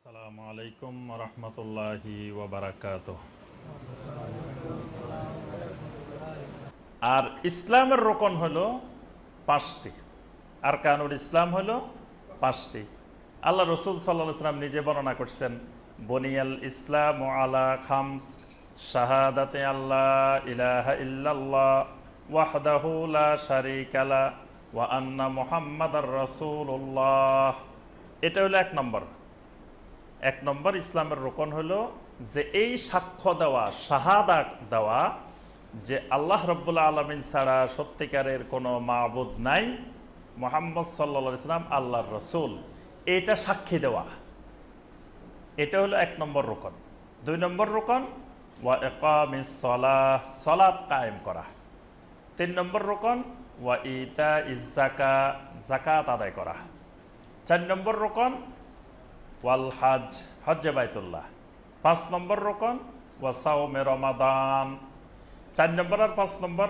আসসালামু আলাইকুম রহমতুল্লাহি ওয়াবারাকাতুহ। আর ইসলামের রোকন হলো পাঁচটি, আর কানুল ইসলাম হলো পাঁচটি। আল্লাহ রসুল সাল্লাল্লাহু আলাইহি ওয়াসাল্লাম নিজে বর্ণনা করছেন, বনিয়াল ইসলাম আলা খামস শাহাদাতে আল্লাহ ইলাহা ইল্লাল্লাহ ওয়াহদাহু লা শারীকা লা ওয়া আন্না মুহাম্মাদার রাসূলুল্লাহ। এটা হলো এক নম্বর ইসলামের রোকন হলো যে এই সাক্ষ্য দেওয়া, শাহাদা দেওয়া যে আল্লাহ রাব্বুল আলামিন ছাড়া সত্যিকারের কোনো মাবুদ নাই, মুহাম্মদ সাল্লাল্লাহু আলাইহি ওয়াসাল্লাম আল্লাহর রসুল, এটা সাক্ষী দেওয়া। এটা হলো এক নম্বর রোকন। দুই নম্বর রোকন ওয়া ইকামিস সালাহ, সালাত কায়েম করা। তিন নম্বর রোকন ওয়া ইতাইজ যাকাত, যাকাত আদায় করা। চার নম্বর রোকন ওয়াল হজ, হজ্জে বাইতুল্লাহ। পাঁচ নম্বর রোকন ওয়া সাওমে রমাদান। 4 নম্বর আর 5 নম্বর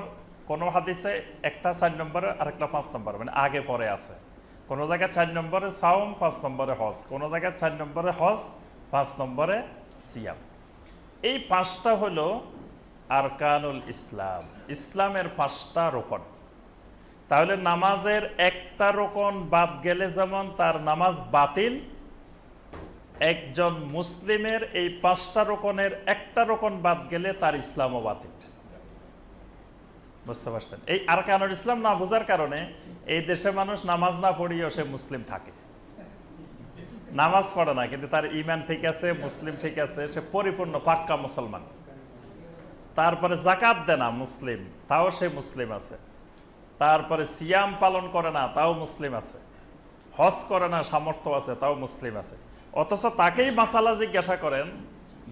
কোনো হাদিসে একটা 4 নম্বরে আর একটা 5 নম্বর, মানে আগে পরে আছে। কোনো জায়গায় 4 নম্বরে সাওম, 5 নম্বরে হজ, কোনো জায়গায় 4 নম্বরে হজ, 5 নম্বরে সিয়াম। এই পাঁচটা হলো আরকানুল ইসলাম, ইসলামের 5টা রোকন। তাহলে নামাজের একটা রোকন বাদ গেলে যেমন তার নামাজ বাতিল, একজন মুসলিমের এই 5টা রোকনের একটা রোকন বাদ গেলে তার ইসলামও বাতিল। বুঝতে পারছেন? এই আরকানুল ইসলাম না বোঝার কারণে এই দেশে মানুষ নামাজ না পড়িয়েও সে মুসলিম থাকে, নামাজ পড়ে না কিন্তু তার ঈমান ঠিক আছে, মুসলিম ঠিক আছে, সে পরিপূর্ণ পাক্কা মুসলমান। তারপরে যাকাত দেয় না মুসলিম, তাও সে মুসলিম আছে। তারপরে সিয়াম পালন করে না, তাও মুসলিম আছে। হজ করে না, সামর্থ্য আছে, তাও মুসলিম আছে। অথচ তাকেই মাসালা জিজ্ঞাসা করেন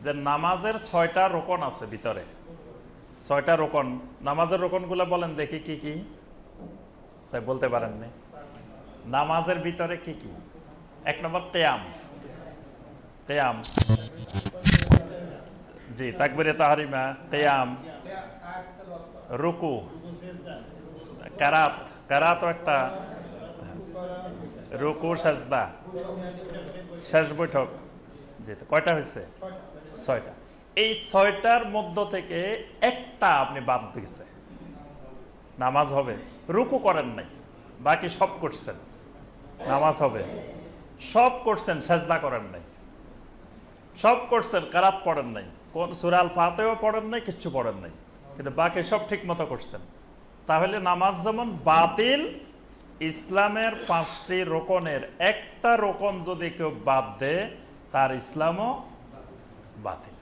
যে নামাজের 6টা রোকন আছে ভিতরে, 6টা রোকন। নামাজের রোকনগুলো বলেন দেখি কি কি, বলতে পারেননি? নামাজের ভিতরে কি কি? 1 নম্বর কিয়াম, কিয়াম, জি, তাকবীরে তাহরিমা, কিয়াম, রুকু, কারাত, কারাতও একটা, রুকু, সাজদা, শেষ বৈঠক। জি, কয়টা হয়েছে? 6টা। এই 6টার মধ্য থেকে একটা আপনি বাদ দিয়েছে, নামাজ হবে। রুকু করেন নাই, বাকি সব করছেন, নামাজ হবে। সব করছেন, সাজদা করেন নাই। সব করছেন, কারাত পড়েন নাই, কোন সূরা আল ফাতিহাও পড়েন নাই, কিচ্ছু পড়েন নাই, কিন্তু বাকি সব ঠিক মতো করছেন। তাহলে নামাজ যেমন বাতিল, ইসলামের 5টি রোকনের একটা রোকন যদি কেউ বাদ দেয় তার ইসলামও বাতিল।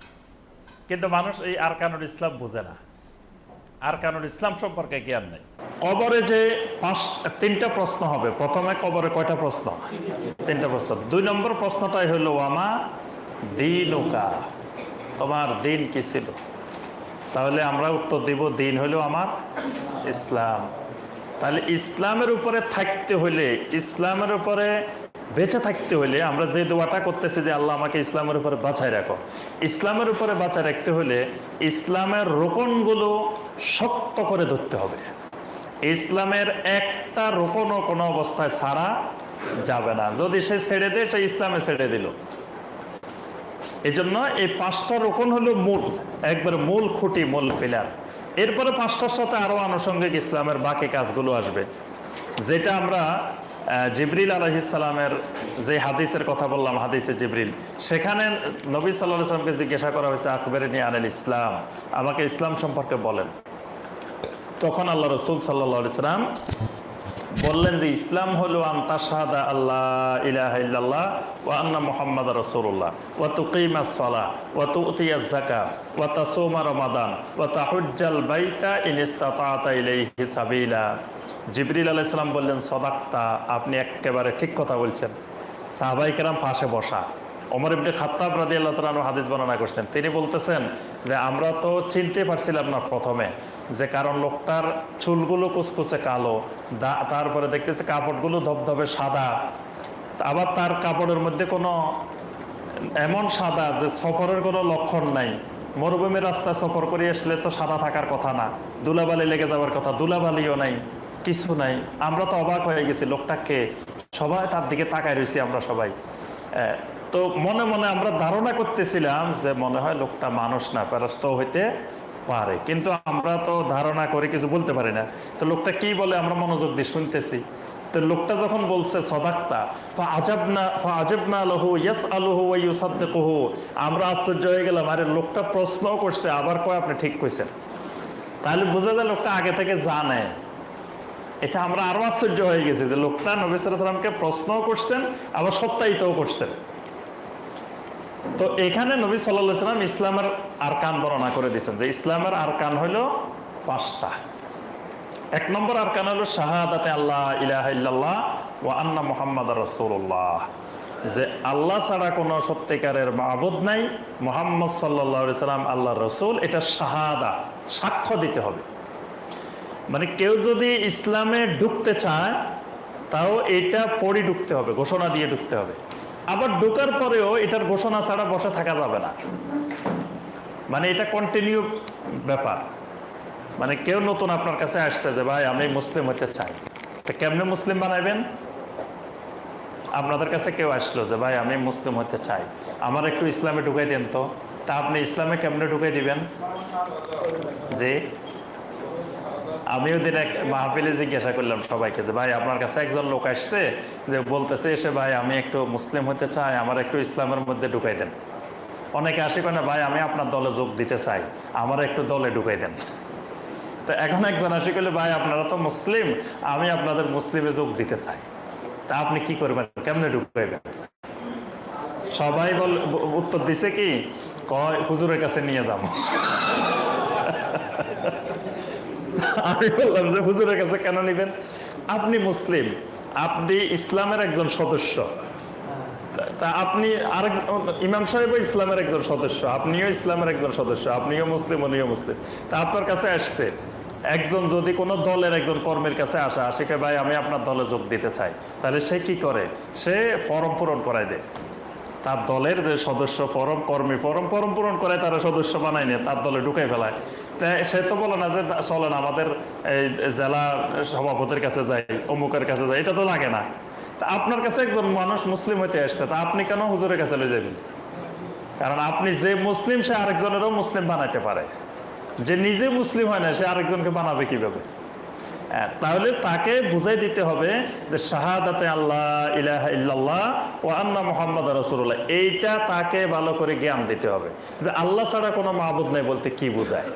কিন্তু মানুষ এই আরকানুল ইসলাম বোঝে না, আরকানুল ইসলাম সম্পর্কে জ্ঞান নেই। কবরে যে 3টা প্রশ্ন হবে, প্রথমে কবরে কয়টা প্রশ্ন? 3টা প্রশ্ন। 2 নম্বর প্রশ্নটাই হলো ওয়ামা দীনুকা, তোমার দিন কি ছিল? তাহলে আমরা উত্তর দিব দিন হলো আমার ইসলাম। তাহলে ইসলামের উপরে থাকতে হলে, ইসলামের উপরে বেঁচে থাকতে হলে আমরা যে দোয়াটা করতেছি যে আল্লাহ আমাকে ইসলামের উপরে বাঁচায় রাখো, ইসলামের উপরে বাঁচায় রাখতে হলে ইসলামের রোকনগুলো শক্ত করে ধরতে হবে। ইসলামের একটা রোকনও কোনো অবস্থায় ছাড়া যাবে না। যদি সে ছেড়ে দেয়, সে ইসলামে ছেড়ে দিল। এই জন্য এই 5টা রোকন হলো মূল, একবার মূল খুঁটি, মূল পিলার। এরপরে 5টার সাথে আরো আনুষঙ্গিক ইসলামের বাকি কাজগুলো আসবে, যেটা আমরা জিবরিল আলাইহিস সালামের যে হাদিসের কথা বললাম, হাদিসে জিবরিল, সেখানে নবী সাল্লাল্লাহু আলাইহি ওয়াসাল্লামকে জিজ্ঞাসা করা হয়েছে আকবিরনি আনিল ইসলাম, আমাকে ইসলাম সম্পর্কে বলেন। তখন আল্লাহ রাসূল সাল্লাল্লাহু আলাইহি ওয়াসাল্লাম বললেন যে ইসলাম হলো আনতা শাহাদা আল্লাহ ইলাহা ইল্লাল্লাহ ওয়া আন্না মুহাম্মাদার রাসূলুল্লাহ ওয়া তুকিমাস সালাহ ওয়া তুতিয়াজ যাকাত ওয়া তাসুমা রমাদান ওয়া তাহুজ্জাল বাইতা ইন ইসতাতা'তা ইলাইহি সাবিলা। জিবরিল আলাইহিস সালাম বললেন সাদাক্তা, আপনি একেবারে ঠিক কথা বলছেন। সাহাবায়ে কেরাম পাশে বসা। ওমর ইবনে খাত্তাব রাদিয়াল্লাহু তাআলা আনহু হাদিস বর্ণনা করছেন, তিনি বলতেছেন যে আমরা তো চিনতে পারছিলাম না প্রথমে, যে কারণ লোকটার চুলগুলো কুচকুচে কালো, তারপরে দেখতেছে কাপড়গুলো ধবধবে সাদা, আবার তার কাপড়ের মধ্যে কোনো এমন সাদা যে সফরের কোনো লক্ষণ নাই। মরুভূমির রাস্তায় সফর করে আসলে তো সাদা থাকার কথা না, ধুলাবালি লেগে যাওয়ার কথা, ধুলাবালিও নাই, কিছু নাই। আমরা তো অবাক হয়ে গেছি, লোকটাকে সবাই তার দিকে তাকায় রয়েছি আমরা সবাই। তো মনে মনে আমরা ধারণা করতেছিলাম যে মনে হয় লোকটা মানুষ না, ফেরেশতা হইতে পারে, কিন্তু আমরা তো ধারণা করে কিছু বলতে পারি না। তো লোকটা কি বলে আমরা মনোযোগ দিয়ে শুনতেছি। তো লোকটা যখন বলছে সদাক্তা ফাআজাবনা লাহু ইয়াসআলুহু ওয়া ইউসাদ্দিকুহু, আমরা আশ্চর্য হয়ে গেলাম, আরে লোকটা প্রশ্ন করছে আবার কয় আপনি ঠিক কইছেন। তাহলে বোঝা যায় লোকটা আগে থেকে জানে। এটা আমরা আরো আশ্চর্য হয়ে গেছি যে লোকটা নবী সাল্লাল্লাহু আলাইহি ওয়াসাল্লামকে প্রশ্নও করছেন আবার সত্যায়িতও করছেন। তো এখানে নবী সাল্লাল্লাহু আলাইহি ওয়াসাল্লাম ইসলামের আরকান বর্ণনা করে দিয়েছেন যে ইসলামের আরকান হলো 5টা। 1 নম্বর আরকান হলো শাহাদাতে আল্লাহ ইলাহা ইল্লাল্লাহ ওয়া আন্না মুহাম্মাদুর রাসূলুল্লাহ, যে আল্লাহ ছাড়া কোনো সত্যিকারের মাবুদ নাই, মুহাম্মদ সাল্লাল্লাহু আলাইহি সাল্লাম আল্লাহর রাসূল, এটা শাহাদা, সাক্ষ্য দিতে হবে। মানে কেউ যদি ইসলামে ঢুকতে চায় তাও এটা পড়ে ঢুকতে হবে, ঘোষণা দিয়ে ঢুকতে হবে। আবার ঢোকার পরেও এটার ঘোষণা ছাড়া বসে থাকা যাবে না, মানে এটা কন্টিনিউ ব্যাপার। মানে কেউ নতুন আপনার কাছে আসছে যে ভাই আমি মুসলিম হতে চাই, তো কেমনে মুসলিম বানাবেন? আপনাদের কাছে কেউ আসলো যে ভাই আমি মুসলিম হতে চাই, আমার একটু ইসলামে ঢুকাই দেন তো, তা আপনি ইসলামে কেমনে ঢুকাই দিবেন? যে আমিও দিন এক মাহফিলে জিজ্ঞাসা করলাম সবাইকে যে ভাই আপনার কাছে একজন লোক আসছে যে বলতেছে এসে ভাই আমি একটু মুসলিম হতে চাই, আমার একটু ইসলামের মধ্যে ঢুকাই দেন। অনেকে আসে কেন ভাই আমি আপনার দলে যোগ দিতে চাই, আমার একটু দলে ঢুকাই দেন। তো এখন একজন আসে করলে ভাই আপনারা তো মুসলিম, আমি আপনাদের মুসলিমে যোগ দিতে চাই, তা আপনি কি করবেন, কেমনে ঢুকাইবেন? সবাই উত্তর দিছে কি, কয় হুজুরের কাছে নিয়ে যাবো। আমি বললাম যে হুজুরের কাছে কেন নিবেন? আপনি মুসলিম, আপনি ইসলামের একজন সদস্য, তা আপনি আরেক ইমাম সাহেব ইসলামের একজন সদস্য, আপনিও ইসলামের একজন সদস্য, আপনিও মুসলিম উনিও মুসলিম। তা আপনার কাছে আসছে একজন, যদি কোনো দলের একজন কর্মীর কাছে আসে কে ভাই আমি আপনার দলে যোগ দিতে চাই, তাহলে সে কি করে? সে ফরম পূরণ করাই দেয়। তার দলের যে সদস্য ফরম কর্মী ফরম পূরণ করে তারা সদস্য বানায় নিয়ে তার দলে ঢুকাই ফেলায়। তাই সে তো বলে না যে চলেন আমাদের এই জেলা সভাপতির কাছে যাই, অমুকের কাছে যাই, এটা তো লাগে না। তা আপনার কাছে একজন মানুষ মুসলিম হইতে আসছে, তা আপনি কেন হুজুরের কাছে লয়ে যাবেন? কারণ আপনি যে মুসলিম সে আরেকজনেরও মুসলিম বানাইতে পারে, যে নিজে মুসলিম হয় না সে আরেকজনকে বানাবে কিভাবে? তাহলে তাকে বুঝাই দিতে হবে যে শাহাদাতে আল্লাহ ইলাহা ইল্লাল্লাহ ওয়া আন্না মুহাম্মাদুর রাসূলুল্লাহ, এইটা তাকে ভালো করে জ্ঞান দিতে হবে যে আল্লাহ ছাড়া কোনো মাবুদ নাই বলতে কি বোঝায়,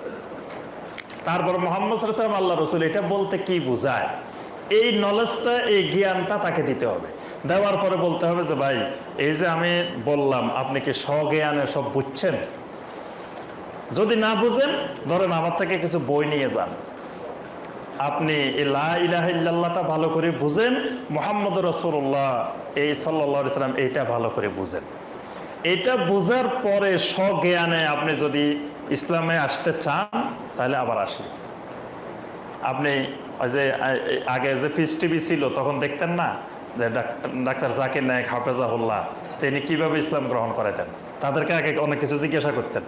তারপর মুহাম্মদ সাল্লাল্লাহু আলাইহি ওয়াসাল্লাম আল্লাহর রাসূল এটা বলতে কি বোঝায়, এই নলেজটা এই জ্ঞানটা তাকে দিতে হবে। দেওয়ার পরে বলতে হবে যে ভাই এই যে আমি বললাম আপনি কি স্বজ্ঞানে সব বুঝছেন? যদি না বুঝেন ধরেন আমার থেকে কিছু বই নিয়ে যান, আপনি লা ইলাহা ইল্লাল্লাহটা ভালো করে বুঝেন, মুহাম্মদুর রাসূলুল্লাহ এই সাল্লাল্লাহু আলাইহি সাল্লাম এইটা ভালো করে বুঝেন। এটা বোঝার পরে স্বজ্ঞানে আপনি যদি ইসলামে আসতে চান তাহলে আবার আসেন। আপনি ওই যে আগে যে পিস টিভি ছিল তখন দেখতেন না যে ডাক্তার জাকির নায়েক হাফেজাহুল্লাহ তিনি কিভাবে ইসলাম গ্রহণ করেছেন, তাদেরকে আগে অনেক কিছু জিজ্ঞাসা করতেন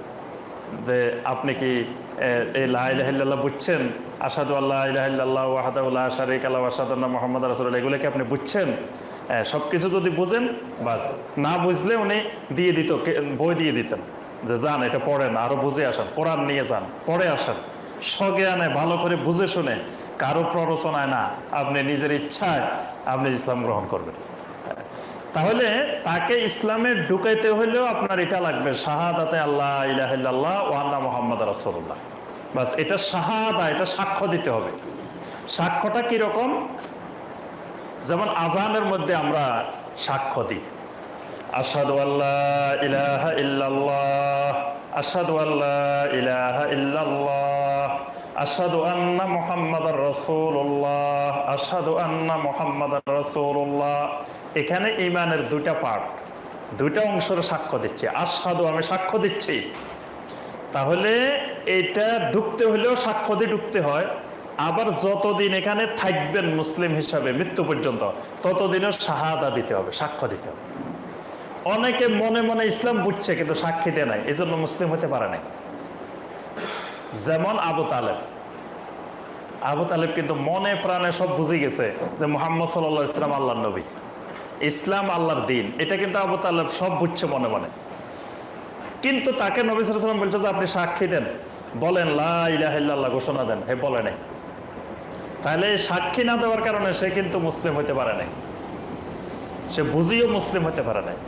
যে আপনি কি এই লা ইলাহা ইল্লাল্লাহ বুঝছেন, আশহাদু আল্লা ইলাহা ইল্লাল্লাহু ওয়াহদাহু লা শারীকা লাহু ওয়া আশহাদু আন্না মুহাম্মাদার রাসূলুল্লাহ, এগুলো কি আপনি বুঝছেন? সবকিছু যদি বুঝেন বাস, না বুঝলে উনি দিয়ে দিত, বই দিয়ে দিতেন যে যান এটা পড়েন, আরো বুঝে আসেন, কোরআন নিয়ে যান, পড়ে আসেন, স্বজ্ঞানে ভালো করে বুঝে শুনে, কারো প্ররোচনায় না, আপনি নিজের ইচ্ছায় আপনি ইসলাম গ্রহণ করবেন। তাহলে তাকে ইসলামে ঢুকাইতে হইলেও আপনার এটা লাগবে শাহাদাতে আল্লাহ ইলাহা ইল্লাল্লাহ ওয়া আন্না মুহাম্মাদুর রাসূলুল্লাহ, বাস এটা শাহাদা, এটা সাক্ষ্য দিতে হবে। সাক্ষ্যটা কিরকম? যেমন আজানের মধ্যে আমরা সাক্ষ্য দিই আশহাদু আল্লা ইলাহা ইল্লাল্লাহ, আশহাদু আল্লা ইলাহা ইল্লাল্লাহ, আশহাদু আন্না মুহাম্মাদুর রাসূলুল্লাহ, আশহাদু আন্না মুহাম্মাদুর রাসূলুল্লাহ। এখানে ঈমানের দুইটা পার্ট, দুইটা অংশের সাক্ষ্য দিচ্ছে। আশহাদু আমি সাক্ষ্য দিচ্ছি, তাহলে এটা ঢুকতে হলেও সাক্ষ্য দিয়ে ঢুকতে হয়। আবার যতদিন এখানে থাকবেন মুসলিম হিসাবে মৃত্যু পর্যন্ত ততদিনও শাহাদা দিতে হবে, সাক্ষ্য দিতে হবে। অনেকে মনে মনে ইসলাম বুঝছে কিন্তু সাক্ষী দেয় নাই, এই জন্য মুসলিম হতে পারে নাই। যেমন আবু তালেব কিন্তু মনে প্রাণে সব বুঝে গেছে যে মুহাম্মদ সাল্লাল্লাহু আলাইহি ওয়াসাল্লাম আল্লাহর নবী, ইসলাম আল্লাহর দিন, এটা কিন্তু আবু তালেব সব বুঝছে মনে মনে। কিন্তু তাকে নবী সাল্লাল্লাহু আলাইহি ওয়াসাল্লাম বলছে যে আপনি সাক্ষী দেন, বলেন লা ইলাহা ইল্লাল্লাহ, ঘোষণা দেন। হে বলে নাই। তাহলে সাক্ষী না দেওয়ার কারণে সে কিন্তু মুসলিম হতে পারে নাই, সে বুঝিও মুসলিম হতে পারে নাই।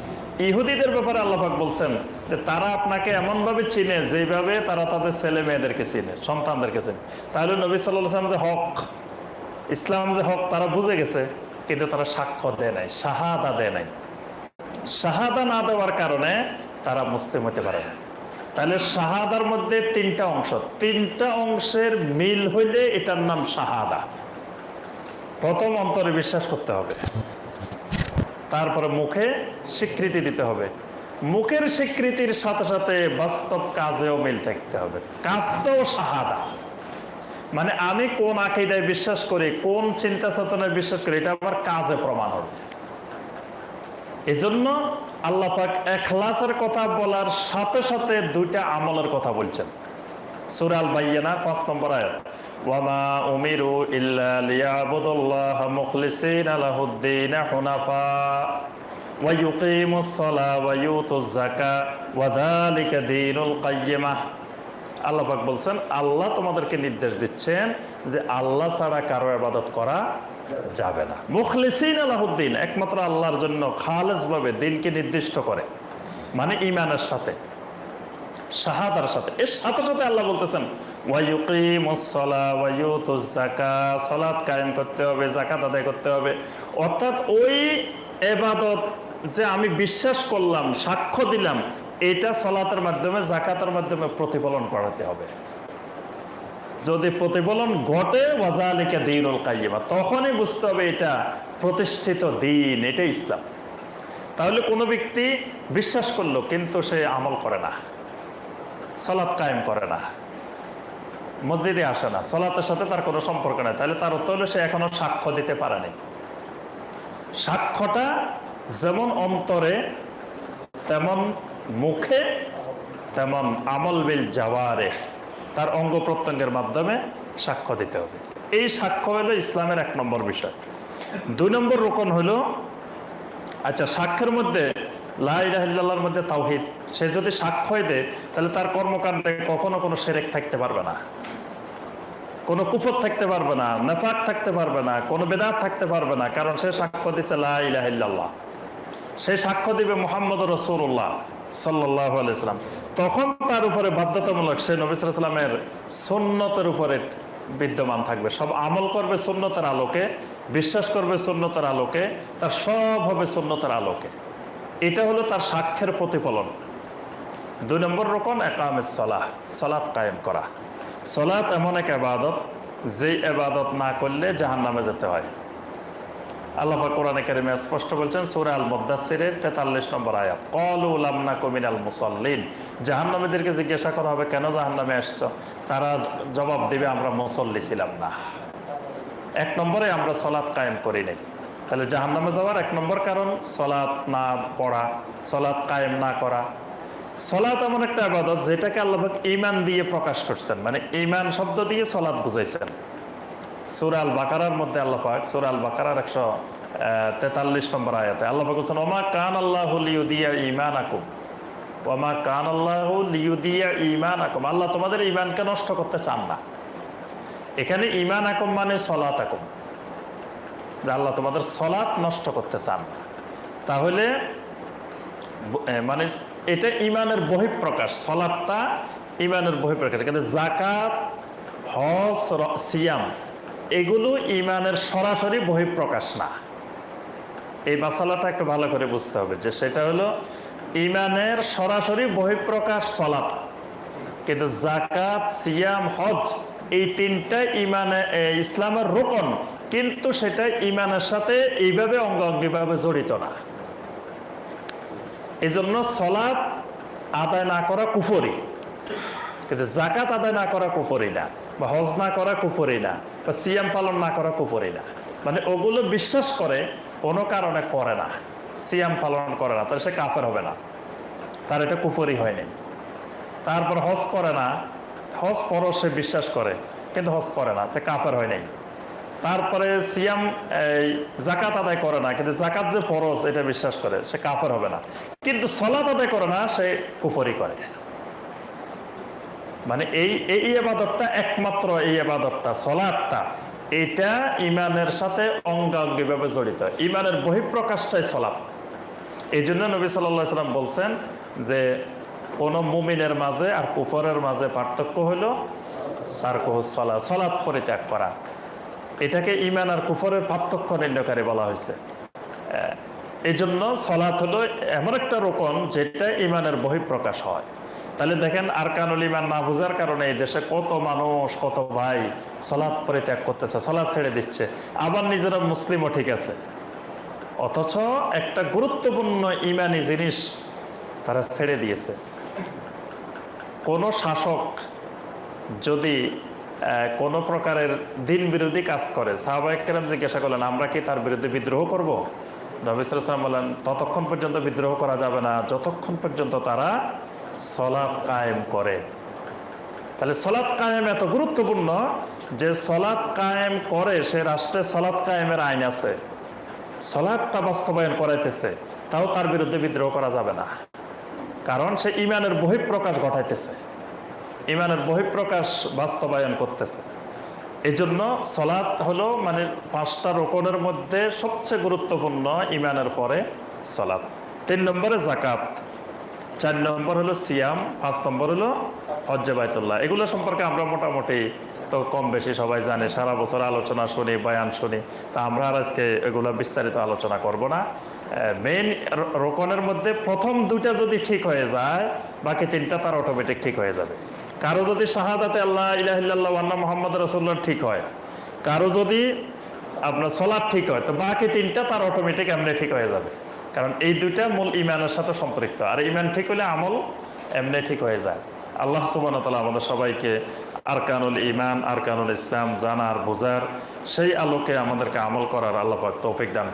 ইহুদিদের ব্যাপারে আল্লাহ পাক বলছেন যে তারা আপনাকে এমন ভাবে চিনে যেভাবে তারা তাদের ছেলে মেয়েদেরকে চিনে, সন্তানদেরকে চিনে। তাহলে নবী সাল্লাল্লাহু আলাইহি ওয়াসাল্লাম যে হক, ইসলাম যে হক, তারা বুঝে গেছে, কিন্তু তারা সাক্ষ্য দেয় নাই, শাহাদা দেয় নাই। শাহাদা না দেওয়ার কারণে তারা মুসলিম হতে পারে না। তাহলে শাহাদার মধ্যে তিনটা অংশ, তিনটা অংশের মিল হইলে এটার নাম শাহাদা। প্রথম অন্তরে বিশ্বাস করতে হবে, তারপরে মুখে স্বীকৃতি দিতে হবে, মুখের স্বীকৃতির সাথে সাথে বাস্তব কাজেও মিল থাকতে হবে, কাজটাও শাহাদা। মানে আমি কোন আকীদায় বিশ্বাস করি, কোন চিন্তা চেতনায় বিশ্বাস করি, এটা আমার কাজে প্রমাণ হবে। এজন্য আল্লাহ পাক ইখলাসের কথা বলার সাথে সাথে দুইটা আমলের কথা বলছেন। সূরা আল বাইয়িনা 5 নম্বর আয়াত, ওয়া মা উমিরু ইল্লা লিয়াবুদুল্লাহ মুখলিসিনা লাহুদ্দিন হুনাফা ওয়া ইউকিমুস সালাহ ওয়া ইউতুজ যাকাত ওয়া যালিকা দীনুল কাইয়্যিমাহ। আল্লাহ পাক বলছেন আল্লাহ তোমাদেরকে নির্দেশ দিচ্ছেন যে আল্লাহ ছাড়া কারো ইবাদত করা যাবে না। মুখলিসিন লাহুদ্দিন, একমাত্র আল্লাহর জন্য খালেস ভাবে দিনকে নির্দিষ্ট করে, মানে ঈমানের সাথে, শাহাদার সাথে। এর সাথে সাথে আল্লাহ বলতেছেন ওয়া ইউকিমুস সালাহ ওয়া ইউতুজ যাকাত, সালাত কায়েম করতে হবে, যাকাত আদায় করতে হবে। অর্থাৎ ওই ইবাদত যে আমি বিশ্বাস করলাম, সাক্ষ্য দিলাম, এটা সালাতের মাধ্যমে, যাকাতের মাধ্যমে প্রতিফলন করাতে হবে। যদি প্রতিফলন ঘটে ওয়া যালিকা দীনুল কাইয়্যিমা, তখনই বুঝতে হবে এটা প্রতিষ্ঠিত দিন, এটা ইসলাম। তাহলে কোনো ব্যক্তি বিশ্বাস করলো কিন্তু সে আমল করে না, সালাত কায়েম করে না, মসজিদে আসে না, সালাতের সাথে তার কোনো সম্পর্ক নাই, তাহলে তার উত্তর হলো সে এখনো সাক্ষ্য দিতে পারেনি। সাক্ষ্যটা যেমন অন্তরে, তেমন মুখে, তেমন আমল বিল জাওয়ারিহ, তার অঙ্গ প্রত্যঙ্গের মাধ্যমে সাক্ষ্য দিতে হবে। এই সাক্ষ্য হলো ইসলামের 1 নম্বর বিষয়। 2 নম্বর রুকন হলো, আচ্ছা সাক্ষ্যের মধ্যে লা ইলাহা ইল্লাল্লাহর মধ্যে তাওহীদ, সে যদি সাক্ষ্য দেয় তাহলে তার কর্মকাণ্ডে কখনো কোনো শিরক থাকতে পারবে না, কোনো কুফর থাকতে পারবে না, নিফাক থাকতে পারবে না, কোনো বেদাত থাকতে পারবে না, কারণ সে সাক্ষ্য দিছে লা ইলাহা ইল্লাল্লাহ, সে সাক্ষ্য দিবে মুহাম্মদুর রাসূলুল্লাহ সাল্লাল্লাহু আলাইহি সাল্লাম। তখন তার উপরে বাধ্যতামূলক সে নবী সাল্লাল্লাহু আলাইহি সাল্লামের সুন্নতের উপরে বিদ্যমান থাকবে, সব আমল করবে সুন্নতের আলোকে, বিশ্বাস করবে সুন্নতের আলোকে, তার সব হবে সুন্নতের আলোকে। এটা হলো তার সাক্ষ্যের প্রতিফলন। 2 নম্বর রকম ইকামুস সালাহ, সালাত কায়েম করা। সালাত এমন এক ইবাদত যে ইবাদত না করলে জাহান্নামে যেতে হয়। আল্লাহ পাক কোরআনে কারিমে স্পষ্ট বলছেন সূরা আল মুদ্দাসসিরের 43 নম্বর আয়াত, ক্বালু লাম নাকু মিনাল মুসাল্লিন। জাহান্নামীদেরকে জিজ্ঞাসা করা হবে কেন জাহান্নামে আসছো, তারা জবাব দিবে আমরা মুসল্লি ছিলাম না। 1 নম্বরে আমরা সালাত কায়েম করি নাই। তাহলে জাহান্নামে যাওয়ার 1 নম্বর কারণ সালাত না পড়া, সালাত কায়েম না করা। সালাত এমন একটা ইবাদত যেটাকে আল্লাহ পাক ঈমান দিয়ে প্রকাশ করছেন, মানে ঈমান শব্দ দিয়ে সালাত বুঝাইছেন। সূরা আল বাকারার মধ্যে আল্লাহ পাক, সূরা আল বাকারার 143 নম্বর আয়াতে আল্লাহ পাক বলেছেন ওমা কানাল্লাহু লিইউদিয়া ঈমানাকুম, ওমা কানাল্লাহু লিইউদিয়া ঈমানাকুম, আল্লাহ তোমাদের ঈমানকে নষ্ট করতে চান না। এখানে ঈমানাকুম মানে সালাতাকুম, আল্লাহ তোমাদের সালাত নষ্ট করতে চান না। তাহলে মানে এটা ঈমানের বহিঃপ্রকাশ, সালাতটা ঈমানের বহিঃপ্রকাশ। কিন্তু যাকাত, হজ, সিয়াম এগুলো ঈমানের সরাসরি বহিঃপ্রকাশ না। এই মাসালাটা একটু ভালো করে বুঝতে হবে যে সেটা হলো ঈমানের সরাসরি বহিঃপ্রকাশ সালাত, কিন্তু যাকাত, সিয়াম, হজ এই 3টা ঈমানে ইসলামের রুকন, কিন্তু সেটা ঈমানের সাথে এইভাবে অঙ্গাঙ্গিভাবে জড়িত না। এই জন্য সালাত আদায় না করা কুফরি, কিন্তু যাকাত আদায় না করা কুফরি না, বা হজ না করা কুফরি না, বা সিয়াম পালন না করা কুফরি না। মানে ওগুলো বিশ্বাস করে কোনো কারণে করে না, সিয়াম পালন করে না, তাহলে সে কাফের হবে না, তার এটা কুফরি হয়নি। তারপর হজ করে না, হজ পরও সে বিশ্বাস করে কিন্তু হজ করে না, তা কাফের হয় নাই। তারপরে সিয়াম এই জাকাত আদায় করে না, কিন্তু জাকাত যে ফরজ এটা বিশ্বাস করে, সে কাফের হবে না। কিন্তু সলাত আদায় করে না, সে কুফরি করে। মানে এই এই ইবাদতটা, একমাত্র এই ইবাদতটা সলাতটা, এটা ইমানের সাথে অঙ্গাঙ্গিভাবে জড়িত। ইমানের বহিঃপ্রকাশটাই সলাত। এই জন্য নবী সাল্লাল্লাহু আলাইহি ওয়াসাল্লাম বলছেন যে কোন মুমিনের মাঝে আর কুফরের মাঝে পার্থক্য হলো তারকুস সালাত, সালাত পরিত্যাগ করা। এটাকে ইমান আর কুফরের পার্থক্য নির্ণয়কারী বলা হয়েছে। এই জন্য সলাত হলো এমন একটা রোকন যেটা ইমানের বহিঃপ্রকাশ হয়। তাহলে দেখেন আরকানুল ইমান না বোঝার কারণে এই দেশে কত মানুষ, কত ভাই সলাত পরিত্যাগ করতেছে, সলাত ছেড়ে দিচ্ছে, আবার নিজেরা মুসলিমও ঠিক আছে, অথচ একটা গুরুত্বপূর্ণ ইমানি জিনিস তারা ছেড়ে দিয়েছে। কোন শাসক যদি কোনো প্রকারের দিন বিরোধী কাজ করে, সাহাবায়ে কেরাম জিজ্ঞাসা করলেন আমরা কি তার বিরুদ্ধে বিদ্রোহ করব? নবী সাল্লাল্লাহু আলাইহি ওয়াসাল্লাম বলেন ততক্ষণ পর্যন্ত বিদ্রোহ করা যাবে না যতক্ষণ পর্যন্ত তারা সলাত কায়েম করে। তাহলে সলাত কায়েম এত গুরুত্বপূর্ণ যে সলাত কায়েম করে সে রাষ্ট্রে সলাত কায়েমের আইন আছে, সলাতটা বাস্তবায়ন করাইতেছে, তাও তার বিরুদ্ধে বিদ্রোহ করা যাবে না, কারণ সে ইমানের বহিঃপ্রকাশ ঘটাইতেছে, ইমানের বহিঃপ্রকাশ বাস্তবায়ন করতেছে। এই জন্য সলাত হলো মানে 5টা রোকনের মধ্যে সবচেয়ে গুরুত্বপূর্ণ, ইমানের পরে সলাত। 3 নম্বরে জাকাত, 4 নম্বর হলো সিয়াম, 5 নম্বর হলো হজ্জে বাইতুল্লাহ। এগুলো সম্পর্কে আমরা মোটামুটি তো কম বেশি সবাই জানে, সারা বছর আলোচনা শুনি, বয়ান শুনি, তা আমরা আর আজকে এগুলো বিস্তারিত আলোচনা করব না। মেইন রোকনের মধ্যে প্রথম 2টা যদি ঠিক হয়ে যায়, বাকি 3টা তার অটোমেটিক ঠিক হয়ে যাবে। কারো যদি শাহাদাতে আল্লাহ ইলাহা ইল্লাল্লাহ ওয়া আন্না মুহাম্মাদুর রাসূলুল্লাহ ঠিক হয়, কারো যদি আপনার সলাত ঠিক হয়, তো বাকি 3টা তার অটোমেটিক এমনি ঠিক হয়ে যাবে, কারণ এই 2টা মূল ইমানের সাথে সম্পৃক্ত। আর ইমান ঠিক হলে আমল এমনি ঠিক হয়ে যায়। আল্লাহ সুবহানাহু ওয়া তাআলা আমাদের সবাইকে আরকানুল ইমান, আরকানুল ইসলাম জানার, বোঝার, সেই আলোকে আমাদেরকে আমল করার আল্লাহ পাক তৌফিক দান